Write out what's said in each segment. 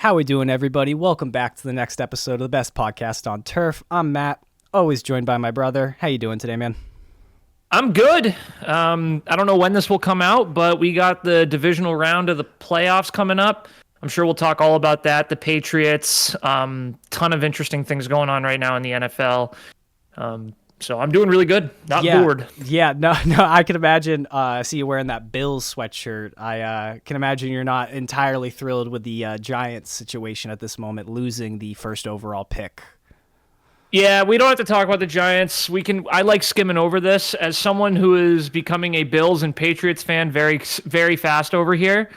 How we doing, everybody? Welcome back to the next episode of the best podcast on turf. I'm Matt, always joined by my brother. How you doing today, man? I'm good. I don't know when this will come out, but we got the divisional round of the playoffs coming up. I'm sure we'll talk all about that. The Patriots, ton of interesting things going on right now in the NFL. So I'm doing really good. Not bored. Yeah, no, I can imagine. I see you wearing that Bills sweatshirt. I can imagine you're not entirely thrilled with the Giants situation at this moment, losing the first overall pick. Yeah, we don't have to talk about the Giants. I like skimming over this as someone who is becoming a Bills and Patriots fan very, very fast over here.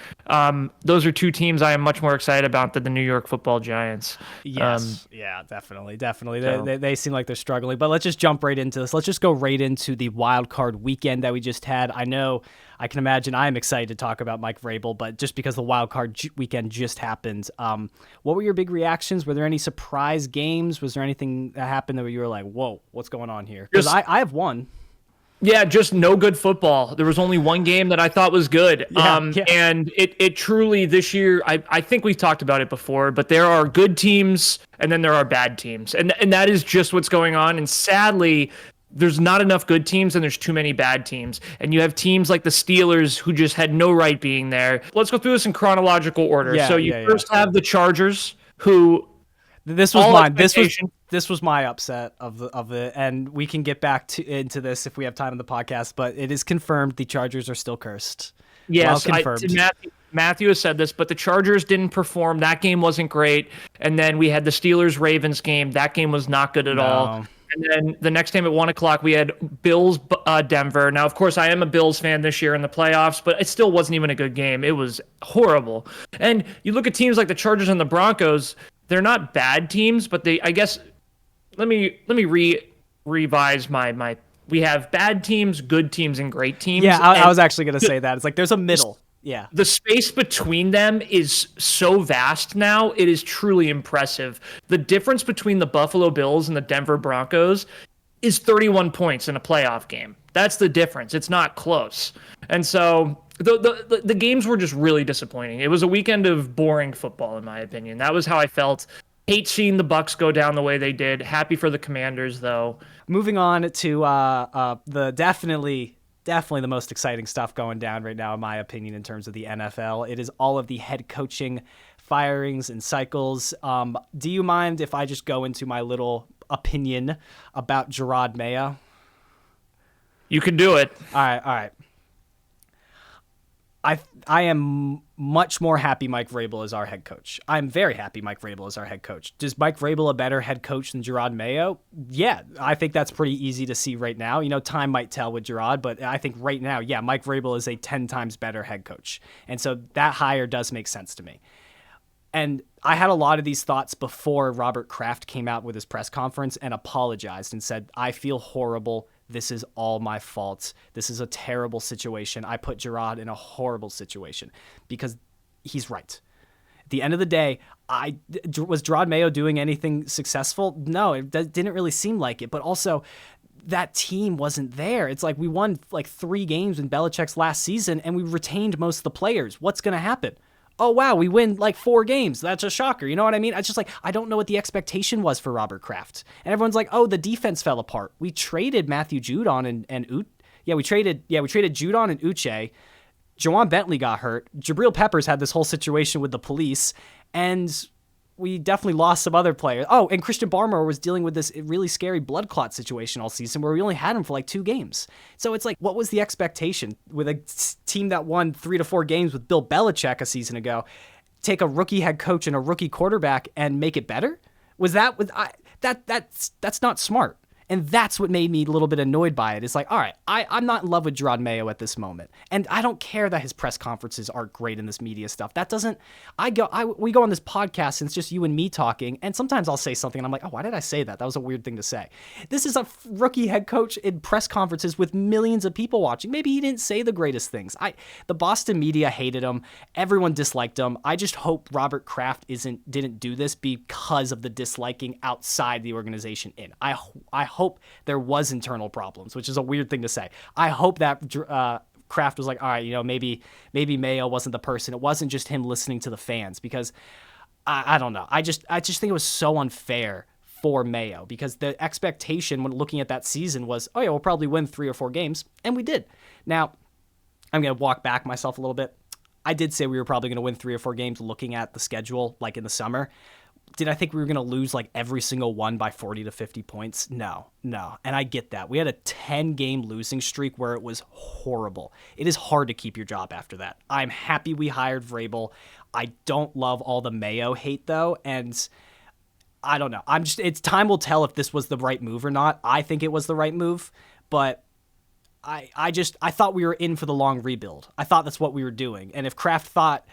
Those are two teams I am much more excited about than the New York Football Giants. Yes, yeah, definitely. So. They seem like they're struggling. But let's just jump right into this. Let's just go right into the wild card weekend that we just had. I can imagine I'm excited to talk about Mike Vrabel, but just because the wild card weekend just happened, what were your big reactions? Were there any surprise games? Was there anything that happened that you were like, whoa, what's going on here? Because I have one. Yeah, just no good football. There was only one game that I thought was good. And it truly this year, I think we've talked about it before, but there are good teams and then there are bad teams. And that is just what's going on. And sadly, there's not enough good teams and there's too many bad teams. And you have teams like the Steelers who just had no right being there. Let's go through this in chronological order. First have the Chargers, who this was mine. This was my upset of it, and we can get back into this if we have time in the podcast. But it is confirmed the Chargers are still cursed. Yes, well confirmed. Matthew has said this, but the Chargers didn't perform. That game wasn't great. And then we had the Steelers-Ravens game. That game was not good at all. And then the next game at 1 o'clock, we had Bills Denver. Now, of course, I am a Bills fan this year in the playoffs, but it still wasn't even a good game. It was horrible. And you look at teams like the Chargers and the Broncos, they're not bad teams, but I guess let me revise my we have bad teams, good teams, and great teams. Yeah, I was actually going to say that. It's like there's a middle. Yeah. The space between them is so vast now. It is truly impressive. The difference between the Buffalo Bills and the Denver Broncos is 31 points in a playoff game. That's the difference. It's not close. And so the games were just really disappointing. It was a weekend of boring football, in my opinion. That was how I felt. Hate seeing the Bucks go down the way they did. Happy for the Commanders, though. Moving on to the definitely the most exciting stuff going down right now, in my opinion, in terms of the NFL. It is all of the head coaching firings and cycles. Do you mind if I just go into my little opinion about Jerod Mayo? You can do it. All right. I am much more happy Mike Vrabel is our head coach. I'm very happy Mike Vrabel is our head coach. Is Mike Vrabel a better head coach than Jerod Mayo? Yeah, I think that's pretty easy to see right now. You know, time might tell with Jerod, but I think right now, yeah, Mike Vrabel is a 10 times better head coach. And so that hire does make sense to me. And I had a lot of these thoughts before Robert Kraft came out with his press conference and apologized and said, I feel horrible. This is all my fault. This is a terrible situation. I put Jerod in a horrible situation because he's right. At the end of the day, was Jerod Mayo doing anything successful? No, it didn't really seem like it. But also, that team wasn't there. It's like we won like 3 games in Belichick's last season and we retained most of the players. What's going to happen? Oh, wow, we win like 4 games. That's a shocker. You know what I mean? It's just like, I don't know what the expectation was for Robert Kraft. And everyone's like, oh, the defense fell apart. We traded Matthew Judon we traded Judon and Uche. Jawan Bentley got hurt. Jabril Peppers had this whole situation with the police. And we definitely lost some other players. Oh, and Christian Barmore was dealing with this really scary blood clot situation all season where we only had him for like 2 games. So it's like, what was the expectation with a team that won 3 to 4 games with Bill Belichick a season ago? Take a rookie head coach and a rookie quarterback and make it better? That's not smart. And that's what made me a little bit annoyed by it. It's like, all right, I'm not in love with Jerod Mayo at this moment. And I don't care that his press conferences aren't great in this media stuff. That doesn't, we go on this podcast and it's just you and me talking. And sometimes I'll say something and I'm like, oh, why did I say that? That was a weird thing to say. This is a rookie head coach in press conferences with millions of people watching. Maybe he didn't say the greatest things. The Boston media hated him. Everyone disliked him. I just hope Robert Kraft didn't do this because of the disliking outside the organization in. I hope there was internal problems, which is a weird thing to say. I hope that Kraft was like, all right, maybe Mayo wasn't the person. It wasn't just him listening to the fans, because I don't know. I just think it was so unfair for Mayo because the expectation when looking at that season was, oh yeah, we'll probably win 3 or 4 games, and we did. Now, I'm going to walk back myself a little bit. I did say we were probably going to win 3 or 4 games looking at the schedule like in the summer. Did I think we were going to lose like every single one by 40 to 50 points? No. And I get that. We had a 10-game losing streak where it was horrible. It is hard to keep your job after that. I'm happy we hired Vrabel. I don't love all the Mayo hate though, and I don't know. It's time will tell if this was the right move or not. I think it was the right move, but I thought we were in for the long rebuild. I thought that's what we were doing. And if Kraft thought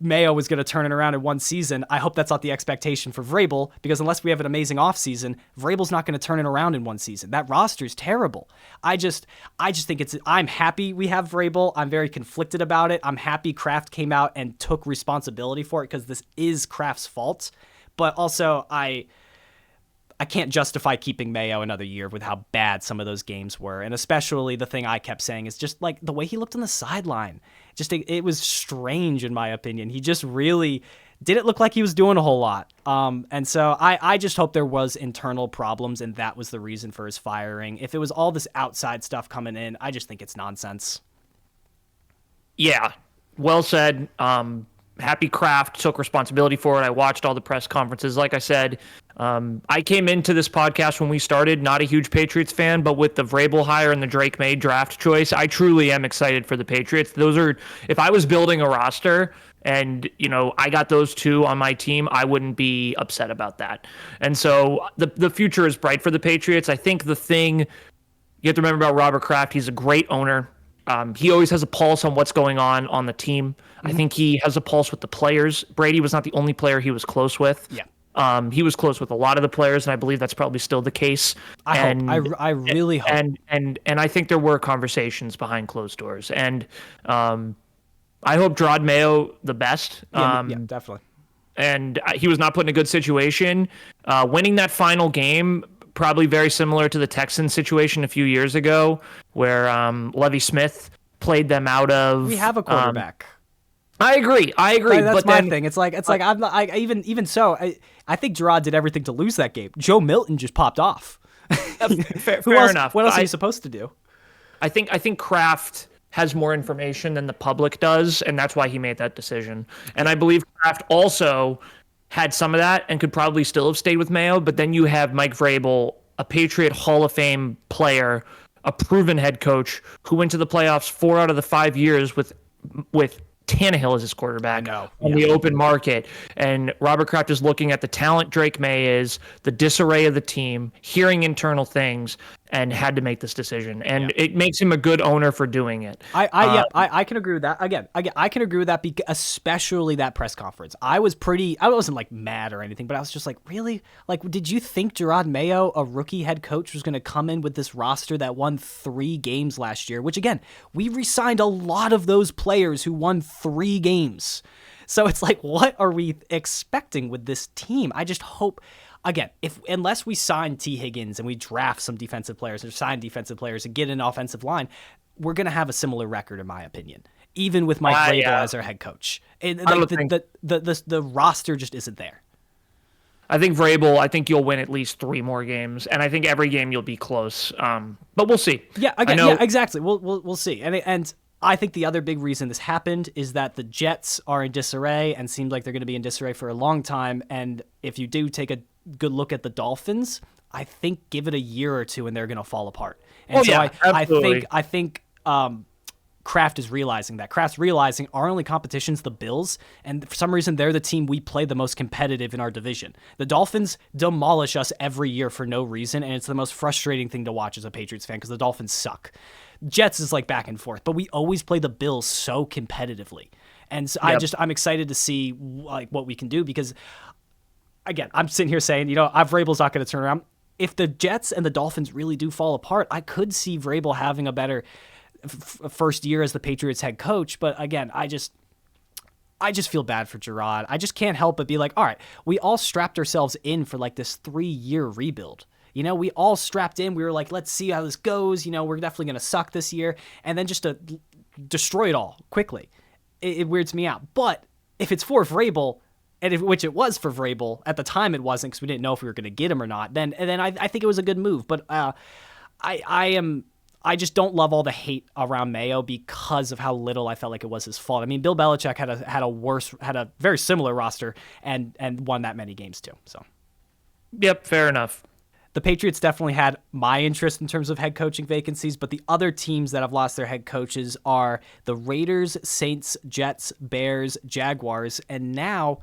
Mayo was going to turn it around in one season, I hope that's not the expectation for Vrabel, because unless we have an amazing offseason, Vrabel's not going to turn it around in one season. That roster is terrible. I just think I'm happy we have Vrabel. I'm very conflicted about it. I'm happy Kraft came out and took responsibility for it because this is Kraft's fault. But also, I can't justify keeping Mayo another year with how bad some of those games were. And especially the thing I kept saying is just like the way he looked on the sideline. It was strange in my opinion. He just really didn't look like he was doing a whole lot. And so I just hope there was internal problems and that was the reason for his firing. If it was all this outside stuff coming in, I just think it's nonsense. Yeah, well said. Happy Kraft took responsibility for it. I watched all the press conferences. Like I said, I came into this podcast when we started, not a huge Patriots fan, but with the Vrabel hire and the Drake May draft choice, I truly am excited for the Patriots. If I was building a roster and, I got those 2 on my team, I wouldn't be upset about that. And so the future is bright for the Patriots. I think the thing you have to remember about Robert Kraft, he's a great owner. He always has a pulse on what's going on the team. Mm-hmm. I think he has a pulse with the players. Brady was not the only player he was close with. Yeah. He was close with a lot of the players, and I believe that's probably still the case. I really hope. And I think there were conversations behind closed doors. And I hope Jerod Mayo the best. Yeah, definitely. And he was not put in a good situation. Winning that final game, probably very similar to the Texans situation a few years ago, where Lovie Smith played them out of. We have a quarterback. I agree. That's my thing. It's like I'm not. Even so, I think Jerod did everything to lose that game. Joe Milton just popped off. Fair enough. What else are you supposed to do? I think Kraft has more information than the public does, and that's why he made that decision. And I believe Kraft also had some of that and could probably still have stayed with Mayo, but then you have Mike Vrabel, a Patriot Hall of Fame player, a proven head coach who went to the playoffs 4 out of the 5 years with Tannehill as his quarterback on the open market. And Robert Kraft is looking at the talent Drake May is, the disarray of the team, hearing internal things, and had to make this decision. And it makes him a good owner for doing it. I can agree with that. Again, I can agree with that, especially that press conference. I wasn't like mad or anything, but I was just like, really? Like, did you think Jerod Mayo, a rookie head coach, was going to come in with this roster that won 3 games last year? Which again, we re-signed a lot of those players who won 3 games. So it's like, what are we expecting with this team? I just hope, again, unless we sign T. Higgins and we draft some defensive players or sign defensive players and get an offensive line, we're going to have a similar record, in my opinion, even with Mike Vrabel as our head coach. The roster just isn't there. I think you'll win at least 3 more games, and I think every game you'll be close. But we'll see. Yeah, again, yeah, exactly. We'll see. And I think the other big reason this happened is that the Jets are in disarray and seemed like they're going to be in disarray for a long time. And if you do take a good look at the Dolphins, I think give it a year or 2 and they're going to fall apart. And I think Kraft is realizing that. Kraft's realizing our only competition's the Bills, and for some reason they're the team we play the most competitive in our division. The Dolphins demolish us every year for no reason, and it's the most frustrating thing to watch as a Patriots fan because the Dolphins suck. Jets is like back and forth, but we always play the Bills so competitively. And so I'm excited to see like what we can do because, again, I'm sitting here saying, Vrabel's not going to turn around. If the Jets and the Dolphins really do fall apart, I could see Vrabel having a better first year as the Patriots head coach. But again, I just feel bad for Jerod. I just can't help but be like, all right, we all strapped ourselves in for like this 3-year rebuild. We all strapped in. We were like, let's see how this goes. We're definitely going to suck this year. And then just to destroy it all quickly. It weirds me out. But if it's for Vrabel, which it was for Vrabel. At the time, it wasn't because we didn't know if we were going to get him or not. Then I think it was a good move. But I just don't love all the hate around Mayo because of how little I felt like it was his fault. I mean, Bill Belichick had a very similar roster and won that many games too. So, yep, fair enough. The Patriots definitely had my interest in terms of head coaching vacancies, but the other teams that have lost their head coaches are the Raiders, Saints, Jets, Bears, Jaguars, and now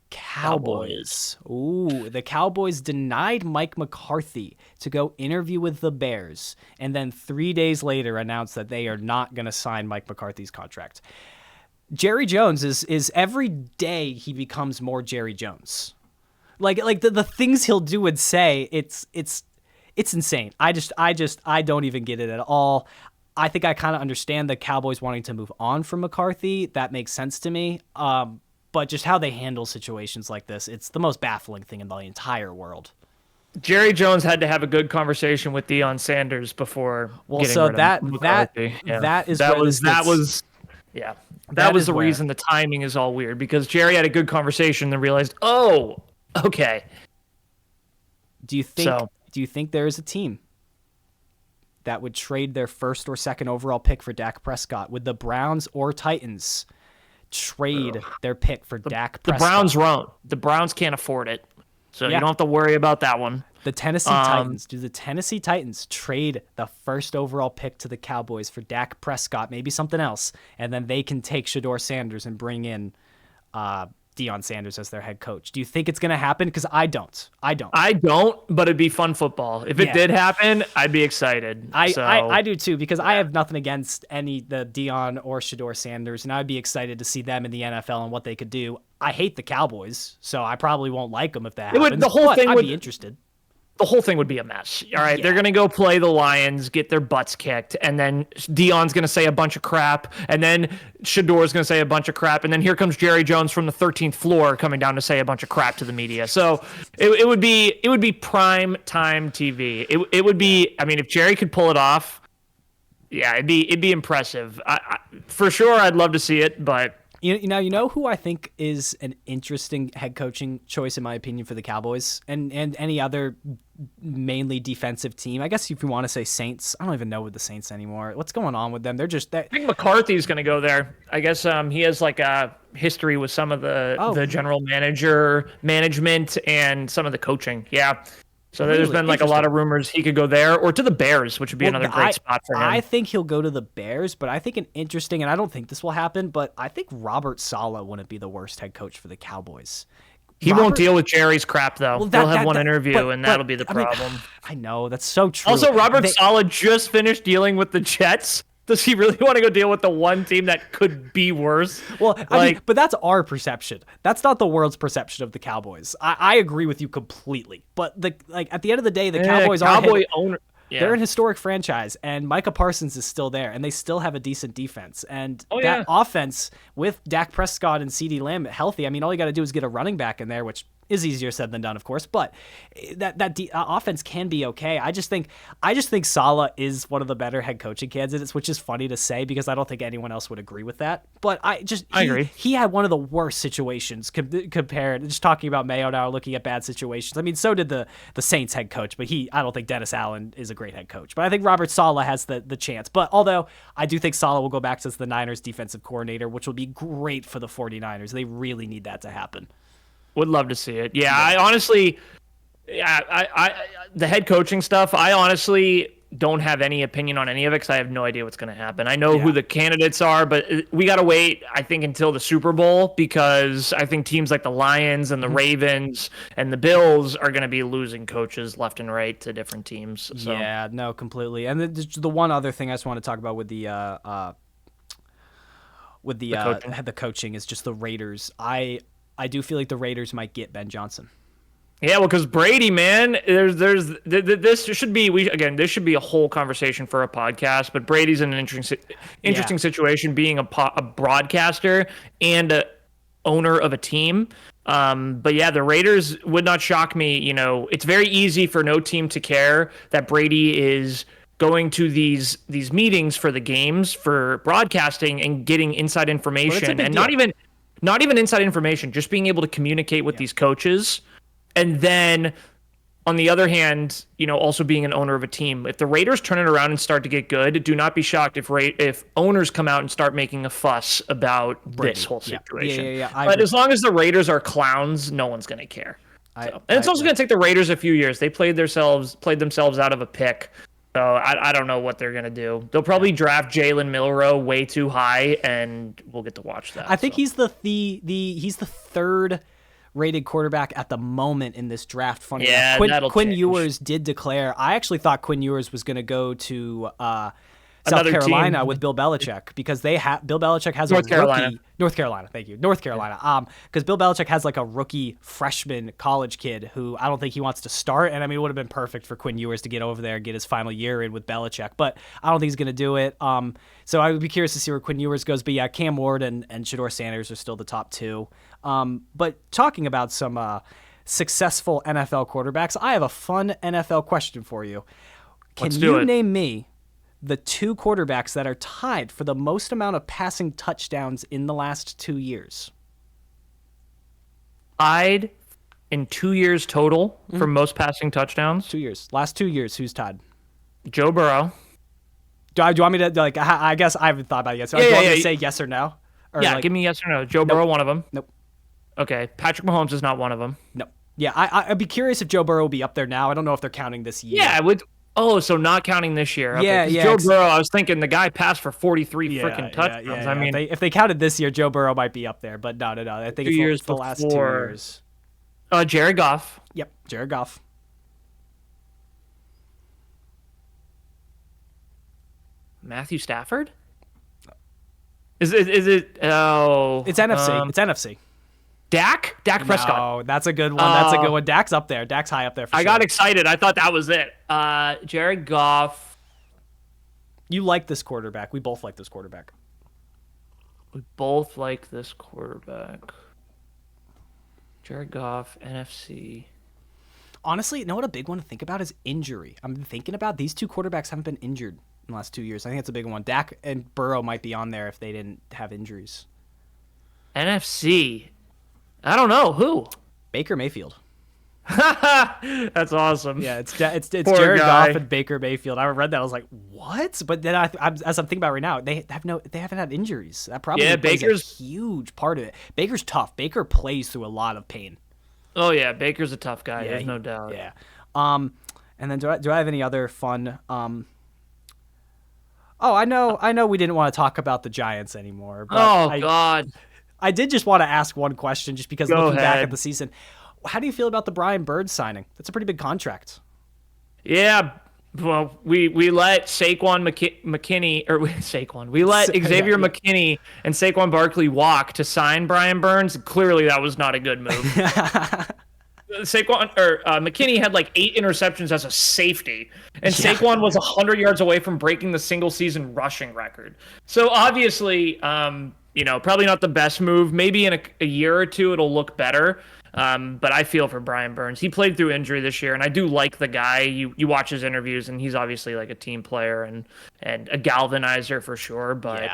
Cowboys. Ooh, the Cowboys denied Mike McCarthy to go interview with the Bears, and then 3 days later announced that they are not going to sign Mike McCarthy's contract. Jerry Jones is every day he becomes more Jerry Jones. Like the things he'll do and say, it's insane. I don't even get it at all. I think I kind of understand the Cowboys wanting to move on from McCarthy. That makes sense to me. But just how they handle situations like this, it's the most baffling thing in the entire world. Jerry Jones had to have a good conversation with Deion Sanders before. Well, so that was the reason the timing is all weird, because Jerry had a good conversation and realized, oh, okay. Do you think there is a team that would trade their first or second overall pick for Dak Prescott? Would the Browns or Titans trade their pick for Dak Prescott? The Browns can't afford it, so you don't have to worry about that one. The Tennessee Titans. Do the Tennessee Titans trade the first overall pick to the Cowboys for Dak Prescott, maybe something else, and then they can take Shedeur Sanders and bring in Deion Sanders as their head coach? Do you think it's going to happen? Because I don't, but it'd be fun football. If it did happen, I'd be excited. I do too, because I have nothing against the Deion or Shedeur Sanders, and I'd be excited to see them in the NFL and what they could do. I hate the Cowboys, so I probably won't like them if that happens. I'd be interested. The whole thing would be a mess. All right, they're going to go play the Lions, get their butts kicked, and then Deion's going to say a bunch of crap, and then Shedeur's going to say a bunch of crap, and then here comes Jerry Jones from the 13th floor coming down to say a bunch of crap to the media. So it would be prime time TV. It would be. I mean, if Jerry could pull it off, yeah, it'd be impressive. For sure, I'd love to see it, but. You know who I think is an interesting head coaching choice, in my opinion, for the Cowboys and any other mainly defensive team. I guess if you want to say Saints, I don't even know with the Saints anymore. What's going on with them? They're just that. I think McCarthy's going to go there. I guess he has like a history with some of the general management and some of the coaching. Yeah. So there's been like a lot of rumors he could go there or to the Bears, which would be another great spot for him. I think he'll go to the Bears, but I think an interesting, and I don't think this will happen, but I think Robert Saleh wouldn't be the worst head coach for the Cowboys. He won't deal with Jerry's crap, though. Well, he'll have one interview, and that'll be the problem. I know, that's so true. Also, Robert Saleh just finished dealing with the Jets. Does he really want to go deal with the one team that could be worse? Well, I mean, but that's our perception. That's not the world's perception of the Cowboys. I agree with you completely. But at the end of the day, the Cowboys are they're an historic franchise, and Micah Parsons is still there, and they still have a decent defense. And offense with Dak Prescott and CeeDee Lamb healthy, I mean, all you got to do is get a running back in there, which is easier said than done, of course, but that offense can be okay. I just think Saleh is one of the better head coaching candidates, which is funny to say because I don't think anyone else would agree with that. But I agree. He had one of the worst situations compared. Just talking about Mayo now, looking at bad situations. I mean, so did the Saints head coach, but I don't think Dennis Allen is a great head coach. But I think Robert Saleh has the chance. But although I do think Saleh will go back as the Niners defensive coordinator, which will be great for the 49ers. They really need that to happen. Would love to see it. Yeah, I honestly, the head coaching stuff, I honestly don't have any opinion on any of it because I have no idea what's going to happen. I know who the candidates are, but we got to wait, I think, until the Super Bowl because I think teams like the Lions and the Ravens and the Bills are going to be losing coaches left and right to different teams. So. Yeah, no, completely. And the one other thing I just want to talk about with the coaching is just the Raiders. I do feel like the Raiders might get Ben Johnson. Yeah, well, because Brady, man, this should be a whole conversation for a podcast. But Brady's in an interesting situation, being a broadcaster and a owner of a team. But yeah, the Raiders would not shock me. You know, it's very easy for no team to care that Brady is going to these meetings for the games for broadcasting and getting inside information, and not even. not even inside information, just being able to communicate with these coaches. And then on the other hand, also being an owner of a team. If the Raiders turn it around and start to get good, do not be shocked if owners come out and start making a fuss about this whole situation. But as long as the Raiders are clowns, no one's going to care. And it's also going to take the Raiders a few years. They played themselves out of a pick. So I don't know what they're going to do. They'll probably draft Jalen Milroe way too high, and we'll get to watch that. I think he's the third rated quarterback at the moment in this draft. Funny enough. Quinn Ewers did declare. I actually thought Quinn Ewers was going to go to South Carolina team with Bill Belichick, because Bill Belichick has North Carolina. Thank you. North Carolina. Because Bill Belichick has like a rookie freshman college kid who I don't think he wants to start. And I mean, it would have been perfect for Quinn Ewers to get over there and get his final year in with Belichick, but I don't think he's going to do it. So I would be curious to see where Quinn Ewers goes. But yeah, Cam Ward and Shedeur Sanders are still the top two. But talking about some successful NFL quarterbacks, I have a fun NFL question for you. Can you name me the two quarterbacks that are tied for the most amount of passing touchdowns in the last 2 years? Tied in 2 years total for most passing touchdowns? 2 years. Last 2 years, who's tied? Joe Burrow. Do you want me to, I guess I haven't thought about it yet. So do you want me to say yes or no? Or give me yes or no. Joe Burrow, one of them? Nope. Okay. Patrick Mahomes is not one of them? No. Yeah, I'd be curious if Joe Burrow will be up there now. I don't know if they're counting this year. Yeah, I would. Oh, so not counting this year. Okay. Yeah. Joe Burrow, I was thinking the guy passed for 43 freaking touchdowns. I mean, if they counted this year, Joe Burrow might be up there, but no. I think it's the last 2 years. Jared Goff. Yep, Jared Goff. Matthew Stafford? Is it? Oh, it's NFC. It's NFC. Dak Prescott. Oh, that's a good one. That's a good one. Dak's up there. Dak's high up there. I got excited. I thought that was it. Jared Goff. You like this quarterback. We both like this quarterback. Jared Goff, NFC. Honestly, you know what a big one to think about is injury. I'm thinking about these two quarterbacks haven't been injured in the last 2 years. I think that's a big one. Dak and Burrow might be on there if they didn't have injuries. NFC. I don't know. Who? Baker Mayfield. That's awesome. Yeah, it's Jared Goff and Baker Mayfield. I read that. I was like, what? But then as I'm thinking about it right now, they haven't had injuries. That probably Baker's a huge part of it. Baker's tough. Baker plays through a lot of pain. Oh yeah, Baker's a tough guy. There's no doubt. Yeah. And then do I have any other fun? I know we didn't want to talk about the Giants anymore. But God. I did just want to ask one question, just because looking back at the season. How do you feel about the Brian Burns signing? That's a pretty big contract. Yeah, well, we let Saquon McKinney, or we let Xavier McKinney and Saquon Barkley walk to sign Brian Burns. Clearly, that was not a good move. McKinney had like 8 interceptions as a safety, and Saquon was 100 yards away from breaking the single season rushing record. So obviously, probably not the best move. Maybe in a year or two it'll look better. But I feel for Brian Burns. He played through injury this year, and I do like the guy. You watch his interviews, and he's obviously like a team player and a galvanizer for sure. But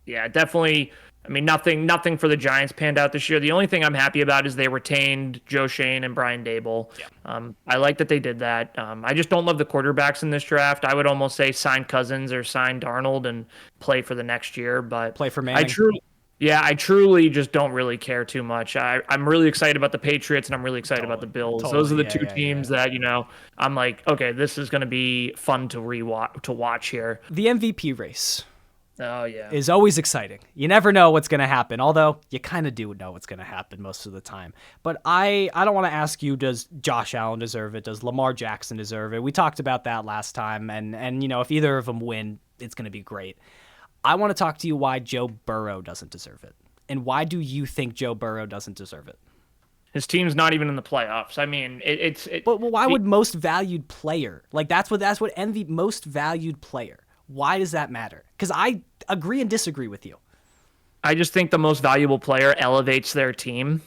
definitely. I mean, nothing for the Giants panned out this year. The only thing I'm happy about is they retained Joe Shane and Brian Dable. Yeah. I like that they did that. I just don't love the quarterbacks in this draft. I would almost say sign Cousins or sign Darnold and play for the next year. But play for Manning. I truly just don't really care too much. I'm really excited about the Patriots, and I'm really excited about the Bills. Those are the two teams that, I'm like, okay, this is going to be fun to watch here. The MVP race. Oh, yeah. Is always exciting. You never know what's going to happen, although you kind of do know what's going to happen most of the time. But I don't want to ask you, does Josh Allen deserve it? Does Lamar Jackson deserve it? We talked about that last time, and if either of them win, it's going to be great. I want to talk to you why Joe Burrow doesn't deserve it. And why do you think Joe Burrow doesn't deserve it? His team's not even in the playoffs. I mean, But why would most valued player? Like that's what MVP most valued player. Why does that matter? Because I agree and disagree with you. I just think the most valuable player elevates their team.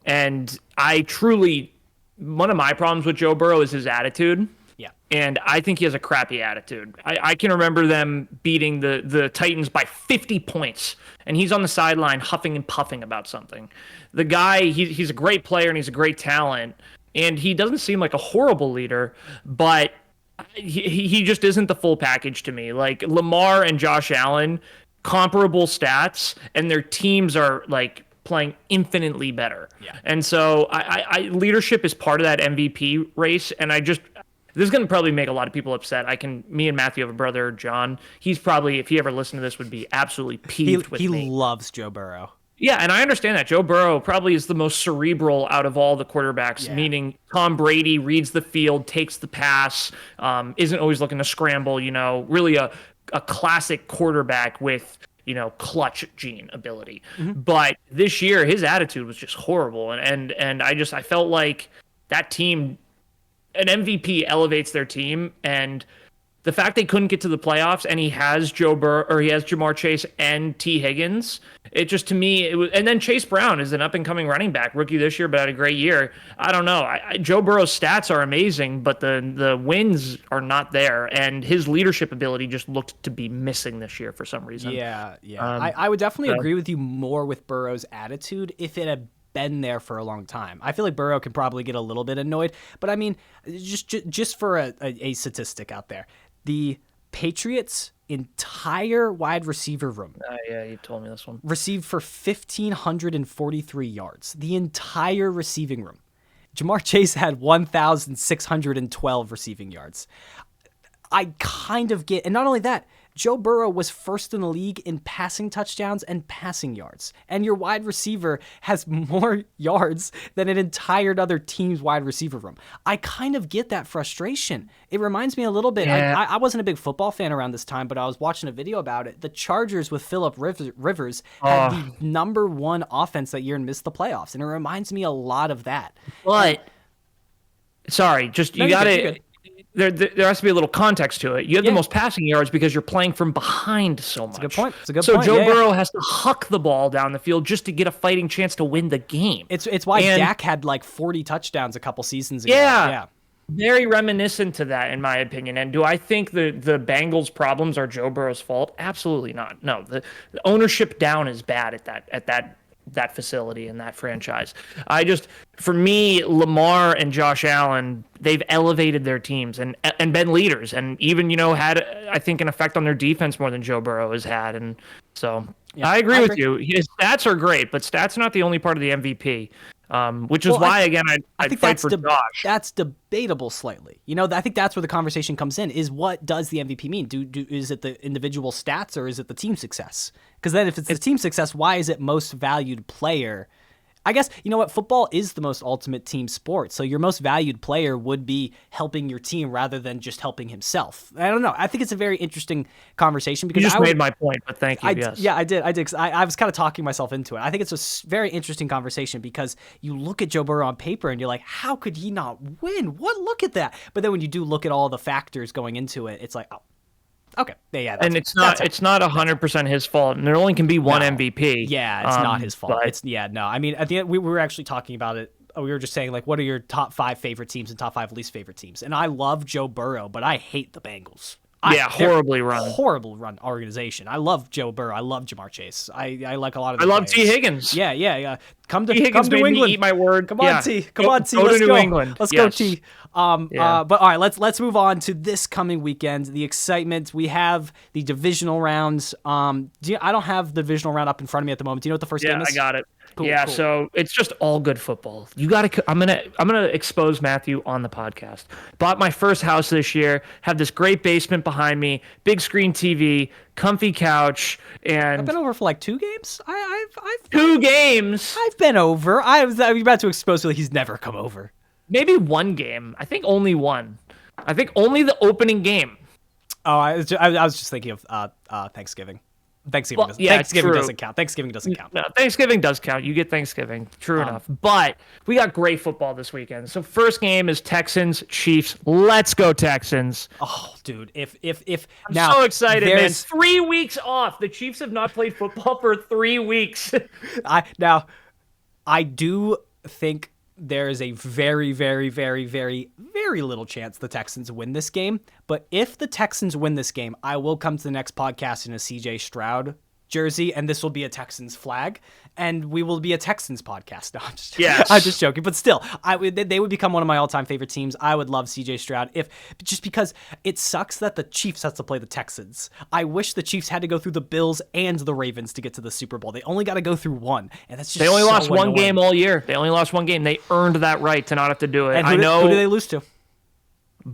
And one of my problems with Joe Burrow is his attitude. Yeah. And I think he has a crappy attitude. I can remember them beating the Titans by 50 points, and he's on the sideline huffing and puffing about something. The guy, he's a great player and he's a great talent, and he doesn't seem like a horrible leader, but he just isn't the full package to me. Like Lamar and Josh Allen, comparable stats, and their teams are like playing infinitely better. Yeah. And so leadership is part of that MVP race, and this is going to probably make a lot of people upset. Me and Matthew have a brother, John. He's probably, if he ever listened to this, would be absolutely peeved with me. He loves Joe Burrow. Yeah, and I understand that. Joe Burrow probably is the most cerebral out of all the quarterbacks, meaning Tom Brady reads the field, takes the pass, isn't always looking to scramble, really a classic quarterback with, clutch gene ability. Mm-hmm. But this year, his attitude was just horrible. And I felt like that team, an MVP elevates their team, and the fact they couldn't get to the playoffs, and he has he has Jamar Chase and T. Higgins. It just, to me, and then Chase Brown is an up and coming running back, rookie this year, but had a great year. I don't know. Joe Burrow's stats are amazing, but the wins are not there, and his leadership ability just looked to be missing this year for some reason. Yeah. I would definitely agree with you more with Burrow's attitude if it had been there for a long time. I feel like Burrow can probably get a little bit annoyed, but I mean, just for a statistic out there, the Patriots' entire wide receiver room. Yeah, you told me this one. Received for 1,543 yards. The entire receiving room. Jamar Chase had 1,612 receiving yards. I kind of get, and not only that, Joe Burrow was first in the league in passing touchdowns and passing yards. And your wide receiver has more yards than an entire other team's wide receiver room. I kind of get that frustration. It reminds me a little bit. Yeah. I wasn't a big football fan around this time, but I was watching a video about it. The Chargers with Phillip Rivers had the number one offense that year and missed the playoffs. And it reminds me a lot of that. But, sorry, just you got to... There has to be a little context to it. You have the most passing yards because you're playing from behind so much. That's a good point. So Joe Burrow has to huck the ball down the field just to get a fighting chance to win the game. It's why Dak had like 40 touchdowns a couple seasons ago. Yeah. Very reminiscent to that, in my opinion. And do I think the Bengals' problems are Joe Burrow's fault? Absolutely not. No, the ownership down is bad at that facility and that franchise. For me, Lamar and Josh Allen, they've elevated their teams and been leaders, and even had, I think, an effect on their defense more than Joe Burrow has had. And so I agree with you. His stats are great, but stats are not the only part of the MVP. Which is why, again, I'd fight for Josh. That's debatable slightly. I think that's where the conversation comes in, is what does the MVP mean? Is it the individual stats or is it the team success? Because then if it's the team success, why is it most valued player? I guess, you know what, football is the most ultimate team sport, so your most valued player would be helping your team rather than just helping himself. I don't know. I think it's a very interesting conversation because you just made my point, but thank you, yes. Yeah, I did. 'Cause I was kind of talking myself into it. I think it's a very interesting conversation because you look at Joe Burrow on paper and you're like, how could he not win? Look at that. But then when you do look at all the factors going into it, it's like, oh, okay. Yeah. And it's not 100% his fault, and there only can be one MVP. Yeah, it's not his fault. I mean, at the end, we were actually talking about it. We were just saying, like, what are your top 5 favorite teams and top 5 least favorite teams? And I love Joe Burrow, but I hate the Bengals. Horrible run organization. I love Joe Burrow. I love Jamar Chase. I like a lot of. I love T. Higgins. Yeah. Come to England. Me eat my word. Come on, T. Let's go to New England. Let's go, T. But all right, let's move on to this coming weekend. The excitement. We have the divisional rounds. I don't have the divisional round up in front of me at the moment. Do you know what the first game is? Yeah, I got it. Cool. So it's just all good football. You got to. I'm gonna expose Matthew on the podcast. Bought my first house this year. Have this great basement behind me, big screen TV, comfy couch, and I've been over for like 2 games. I've 2 games. I've been over. I was about to expose you. He's never come over. Maybe 1 game. I think only 1. I think only the opening game. Oh, I was just thinking of Thanksgiving. Thanksgiving doesn't count. Thanksgiving doesn't count. No, Thanksgiving does count. You get Thanksgiving. True enough. But we got great football this weekend. So first game is Texans Chiefs. Let's go Texans. Oh, dude. If I'm so excited, man. 3 weeks off. The Chiefs have not played football for 3 weeks. I do think there is a very, very, very, very, very little chance the Texans win this game. But if the Texans win this game, I will come to the next podcast in a CJ Stroud jersey, and this will be a Texans flag, and we will be a Texans podcast. No, I'm just joking, but still, they would become one of my all-time favorite teams. I would love CJ Stroud just because it sucks that the Chiefs has to play the Texans. I wish the Chiefs had to go through the Bills and the Ravens to get to the Super Bowl. They only got to go through one, and that's just they only so lost one annoying. game all year. They only lost one game. They earned that right to not have to do it. And who do they lose to?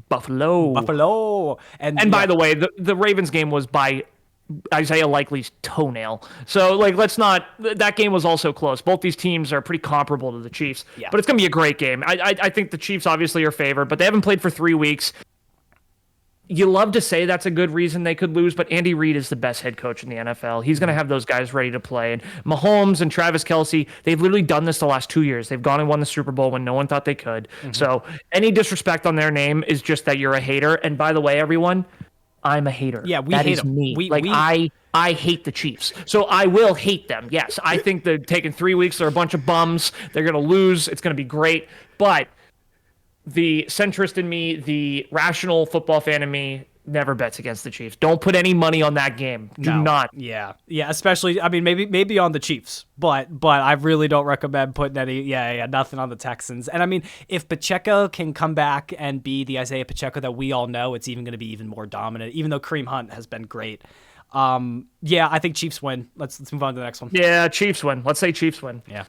Buffalo. And by the way, the Ravens game was by Isaiah Likely's toenail. So, that game was also close. Both these teams are pretty comparable to the Chiefs. Yeah. But it's going to be a great game. I think the Chiefs obviously are favored, but they haven't played for 3 weeks. You love to say that's a good reason they could lose, but Andy Reid is the best head coach in the NFL. He's going to have those guys ready to play. And Mahomes and Travis Kelce, they've literally done this the last 2 years. They've gone and won the Super Bowl when no one thought they could. Mm-hmm. So any disrespect on their name is just that you're a hater. And by the way, everyone, I'm a hater. Yeah, we hate them. Me. I hate the Chiefs. So I will hate them. Yes, I think they're taking 3 weeks. They're a bunch of bums. They're going to lose. It's going to be great. But the centrist in me, the rational football fan in me, never bets against the Chiefs. Don't put any money on that game. Do not. Yeah, especially, I mean, maybe on the Chiefs, but I really don't recommend putting any, nothing on the Texans. And I mean, if Pacheco can come back and be the Isaiah Pacheco that we all know, it's even going to be even more dominant, even though Kareem Hunt has been great. I think Chiefs win. Let's move on to the next one. Yeah, Chiefs win. Let's say Chiefs win. Yeah.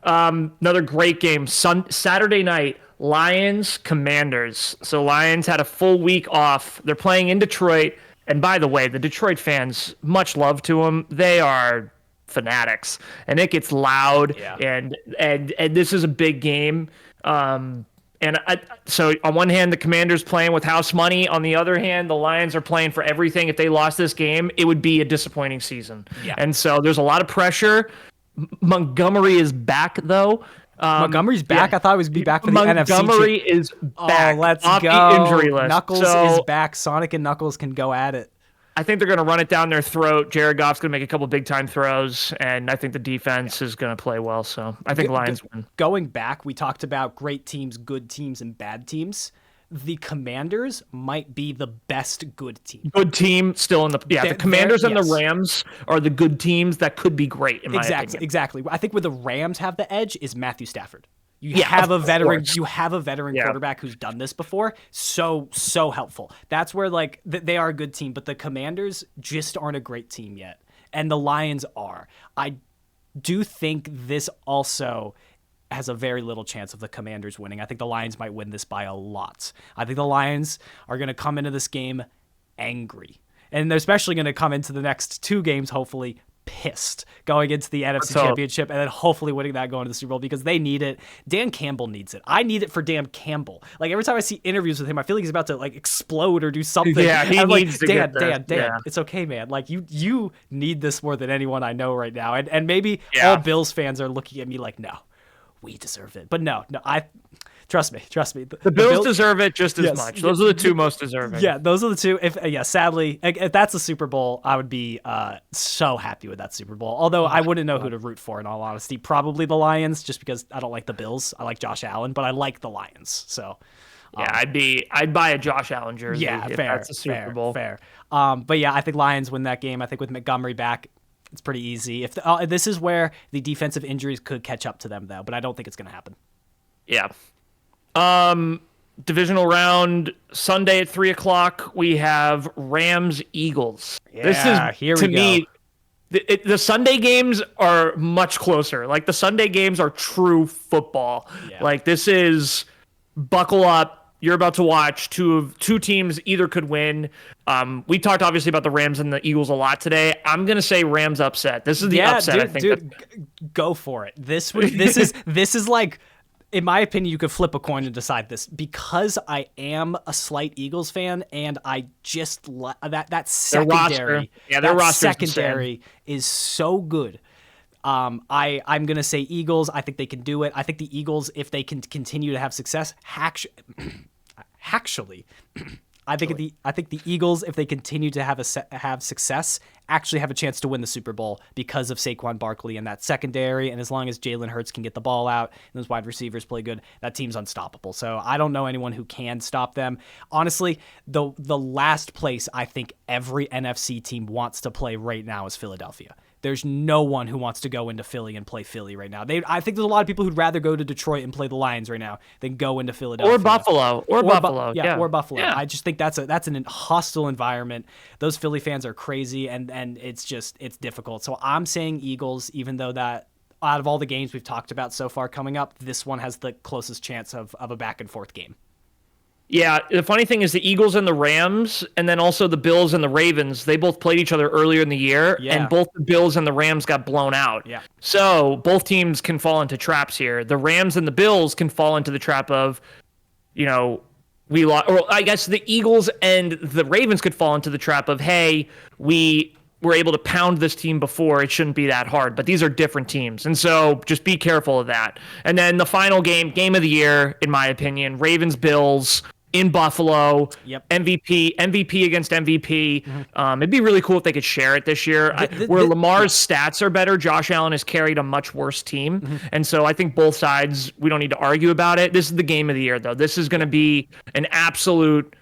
Another great game. Saturday night, Lions, Commanders. So Lions had a full week off. They're playing in Detroit. And by the way, the Detroit fans, much love to them. They are fanatics. And it gets loud. Yeah. And this is a big game. So on one hand, the Commanders playing with house money. On the other hand, the Lions are playing for everything. If they lost this game, it would be a disappointing season. Yeah. And so there's a lot of pressure. Montgomery is back, though. Montgomery's back. I thought he was be back for the NFC. Montgomery is back. Let's off go. The injury list. Knuckles is back. Sonic and Knuckles can go at it. I think they're going to run it down their throat. Jared Goff's going to make a couple big-time throws, and I think the defense is going to play well. So I think Lions win. Going back, we talked about great teams, good teams, and bad teams. The Commanders might be the best good team. Good team still in the the Commanders and the Rams are the good teams that could be great in my opinion. Exactly. I think where the Rams have the edge is Matthew Stafford. You have a veteran quarterback who's done this before. So helpful. That's where they are a good team, but the Commanders just aren't a great team yet. And the Lions are. I do think this also has a very little chance of the Commanders winning. I think the Lions might win this by a lot. I think the Lions are going to come into this game angry. And they're especially going to come into the next 2 games, hopefully, pissed going into the NFC Championship and then hopefully winning that going to the Super Bowl because they need it. Dan Campbell needs it. I need it for Dan Campbell. Every time I see interviews with him, I feel like he's about to explode or do something. Yeah, he needs to get Dan, it's okay, man. You need this more than anyone I know right now. And maybe all Bills fans are looking at me like, no, we deserve it. But no, trust me. The Bills deserve it just as much. Those are the 2 most deserving. Yeah, those are the 2. Sadly, if that's a Super Bowl, I would be so happy with that Super Bowl. Although I wouldn't know who to root for in all honesty. Probably the Lions, just because I don't like the Bills. I like Josh Allen, but I like the Lions. So I'd buy a Josh Allen jersey. Yeah, if fair. That's a Super Bowl. Fair. But yeah, I think Lions win that game. I think with Montgomery back, it's pretty easy. If this is where the defensive injuries could catch up to them, though, but I don't think it's going to happen. Yeah. Divisional round Sunday at 3:00. We have Rams Eagles. Yeah, this is here to we me. go. The Sunday games are much closer. The Sunday games are true football. Yeah. This is buckle up. You're about to watch two teams either could win. We talked obviously about the Rams and the Eagles a lot today. I'm gonna say Rams upset. This is the upset. Go for it. This is like, in my opinion, you could flip a coin and decide this because I am a slight Eagles fan and I just that secondary. Their roster secondary is so good. I'm gonna say Eagles. I think they can do it. I think the Eagles, if they can continue to have success, actually, I think the Eagles, if they continue to have success, actually have a chance to win the Super Bowl because of Saquon Barkley and that secondary. And as long as Jalen Hurts can get the ball out and those wide receivers play good, that team's unstoppable. So I don't know anyone who can stop them. Honestly, the last place I think every NFC team wants to play right now is Philadelphia. There's no one who wants to go into Philly and play Philly right now. I think there's a lot of people who'd rather go to Detroit and play the Lions right now than go into Philadelphia. Or Buffalo. Or Buffalo. Or Buffalo. Yeah. I just think that's an hostile environment. Those Philly fans are crazy, and it's difficult. So I'm saying Eagles, even though that out of all the games we've talked about so far coming up, this one has the closest chance of a back and forth game. Yeah, the funny thing is the Eagles and the Rams, and then also the Bills and the Ravens, they both played each other earlier in the year, and both the Bills and the Rams got blown out. Yeah. So both teams can fall into traps here. The Rams and the Bills can fall into the trap of, we lost, or I guess the Eagles and the Ravens could fall into the trap of, hey, we were able to pound this team before. It shouldn't be that hard. But these are different teams. And so just be careful of that. And then the final game of the year, in my opinion, Ravens-Bills in Buffalo. Yep. MVP against MVP. Mm-hmm. It'd be really cool if they could share it this year. Where Lamar's stats are better, Josh Allen has carried a much worse team. Mm-hmm. And so I think both sides, we don't need to argue about it. This is the game of the year, though. This is going to be an absolute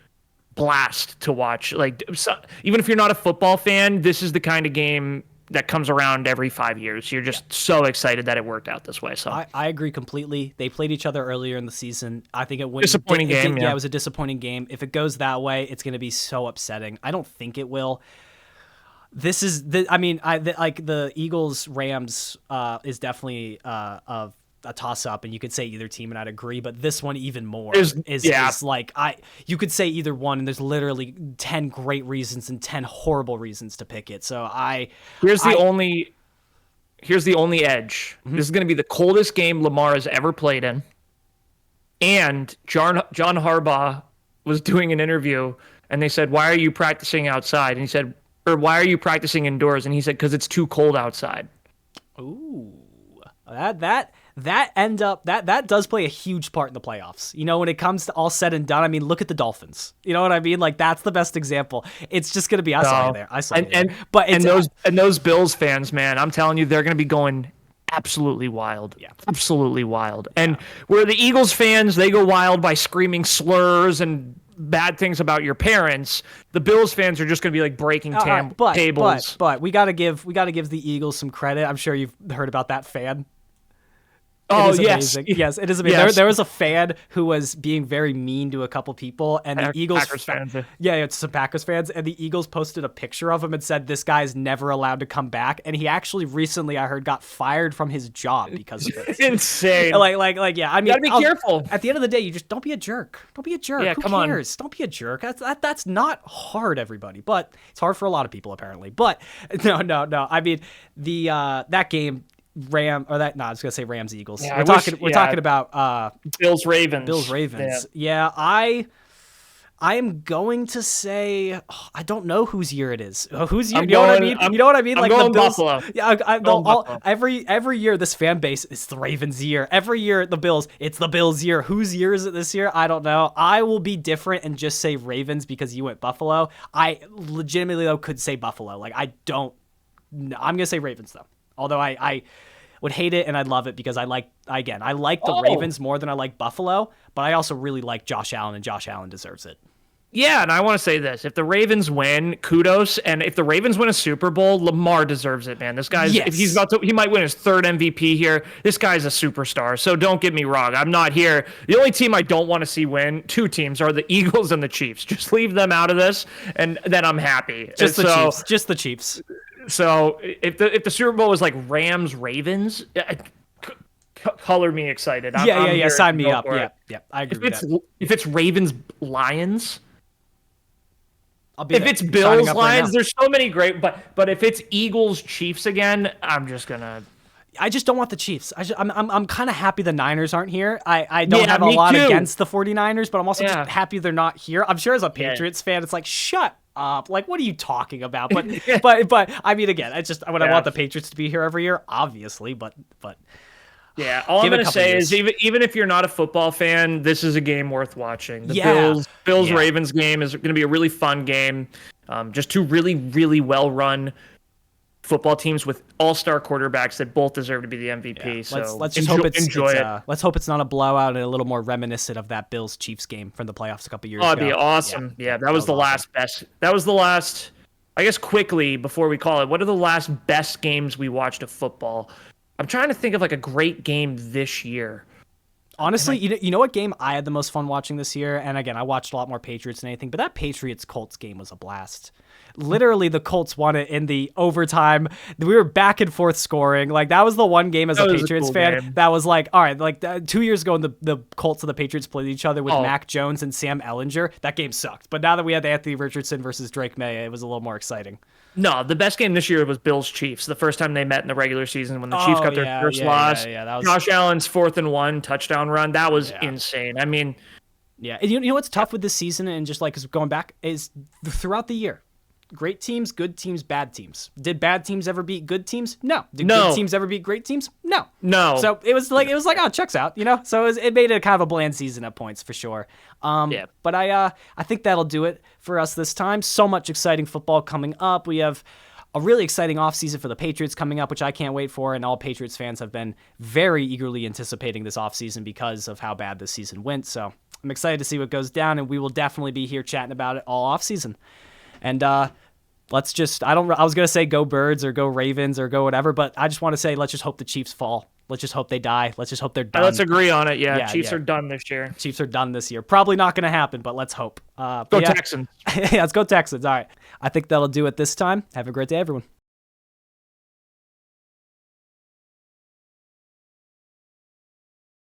blast to watch. Like, so, even if you're not a football fan, this is the kind of game that comes around every 5 years. You're just so excited that it worked out this way. So I agree completely. They played each other earlier in the season. I think it went disappointing game. Yeah, it was a disappointing game. If it goes that way, it's going to be so upsetting. I don't think it will. This is the Eagles Rams is definitely a toss-up, and you could say either team, and I'd agree, but this one even more is like you could say either one, and there's literally 10 great reasons and 10 horrible reasons to pick it. So here's the only edge. Mm-hmm. This is going to be the coldest game Lamar has ever played in, and John Harbaugh was doing an interview, and they said, "Why are you practicing outside?" And he said, "Or why are you practicing indoors?" And he said, "Because it's too cold outside." Ooh, that does play a huge part in the playoffs. When it comes to all said and done, I mean, look at the Dolphins. You know what I mean? Like, that's the best example. It's just going to be, I saw you there. But those Bills fans, man, I'm telling you, they're going to be going absolutely wild. Yeah. Absolutely wild. Yeah. And where the Eagles fans, they go wild by screaming slurs and bad things about your parents, the Bills fans are just going to be like breaking tables. But we got to give the Eagles some credit. I'm sure you've heard about that fan. Oh, yes. Yes, it is amazing. Yes. There was a fan who was being very mean to a couple people, and the Eagles Packers fans. Yeah, it's some Packers fans, and the Eagles posted a picture of him and said this guy's never allowed to come back, and he actually recently, I heard, got fired from his job because of this. Insane. Yeah, I mean, you gotta be careful. At the end of the day, you just don't be a jerk. Don't be a jerk. Yeah, Who come cares? Don't be a jerk. That's not hard, everybody, but it's hard for a lot of people apparently. But no. I mean, that game. I was gonna say Rams Eagles. Yeah, we're talking about Bills Ravens. Yeah, I am going to say I don't know whose year it is. Whose year? You know what I mean? I'm like going the Bills, Buffalo. Yeah, Buffalo. Every year this fan base it's the Ravens' year. Every year the Bills, it's the Bills' year. Whose year is it this year? I don't know. I will be different and just say Ravens because you went Buffalo. I legitimately though could say Buffalo. I'm gonna say Ravens though. Although I would hate it and I'd love it because I like the Ravens more than I like Buffalo, but I also really like Josh Allen, and Josh Allen deserves it. Yeah, and I want to say this. If the Ravens win, kudos. And if the Ravens win a Super Bowl, Lamar deserves it, man. This guy's, yes. If he might win his third MVP here. This guy's a superstar. So don't get me wrong. I'm not here. The only team I don't want to see win, two teams, are the Eagles and the Chiefs. Just leave them out of this, and then I'm happy. Just the Chiefs. So if the Super Bowl was like Rams Ravens, color me excited. Yeah. Sign me up. Yeah. I agree. If it's Ravens Lions, if it's Bills Lions, there's so many great. But if it's Eagles Chiefs again, I'm just gonna. I just don't want the Chiefs. I'm kind of happy the Niners aren't here. I don't have a lot against the 49ers, but I'm also just happy they're not here. I'm sure as a Patriots fan, it's like, shut up. Like, what are you talking about? But I mean, again, I want the Patriots to be here every year, obviously, but Yeah, all I'm Give it a going to couple say years. is even if you're not a football fan, this is a game worth watching. The Yeah. Bills Yeah. Ravens game is going to be a really fun game. Just two really, really well-run football teams with all-star quarterbacks that both deserve to be the MVP. So let's just hope enjoy it. let's hope it's not a blowout and a little more reminiscent of that Bills Chiefs game from the playoffs a couple years Oh, ago. it'd be awesome. Yeah, that was the last best. That was the last. I guess quickly before we call it, what are the last best games we watched of football? I'm trying to think of like a great game this year. Honestly, you know what game I had the most fun watching this year? And again, I watched a lot more Patriots than anything, but that Patriots-Colts game was a blast. Literally, the Colts won it in the overtime. We were back and forth scoring. Like, that was the one game as a Patriots fan that was like, all right, like 2 years ago, the Colts and the Patriots played each other with Mac Jones and Sam Ellinger. That game sucked. But now that we had Anthony Richardson versus Drake May, it was a little more exciting. No, the best game this year was Bills Chiefs. The first time they met in the regular season when the Chiefs got their first loss. That was... Josh Allen's 4th and 1 touchdown run. That was insane. I mean, yeah. And you know what's tough with this season and just like going back is throughout the year. Great teams, good teams, bad teams. Did bad teams ever beat good teams? No. Did good teams ever beat great teams? No. No. So it was like oh, checks out, you know. So it made it kind of a bland season at points for sure. But I think that'll do it for us this time. So much exciting football coming up. We have a really exciting offseason for the Patriots coming up, which I can't wait for, and all Patriots fans have been very eagerly anticipating this offseason because of how bad this season went. So I'm excited to see what goes down, and we will definitely be here chatting about it all offseason. And let's just, I was going to say go Birds or go Ravens or go whatever, but I just want to say let's just hope the Chiefs fall. Let's just hope they die. Let's just hope they're done. Let's agree on it. Yeah, Chiefs are done this year. Chiefs are done this year. Probably not going to happen, but let's hope. Go Texans. Yeah, let's go Texans. All right. I think that'll do it this time. Have a great day, everyone.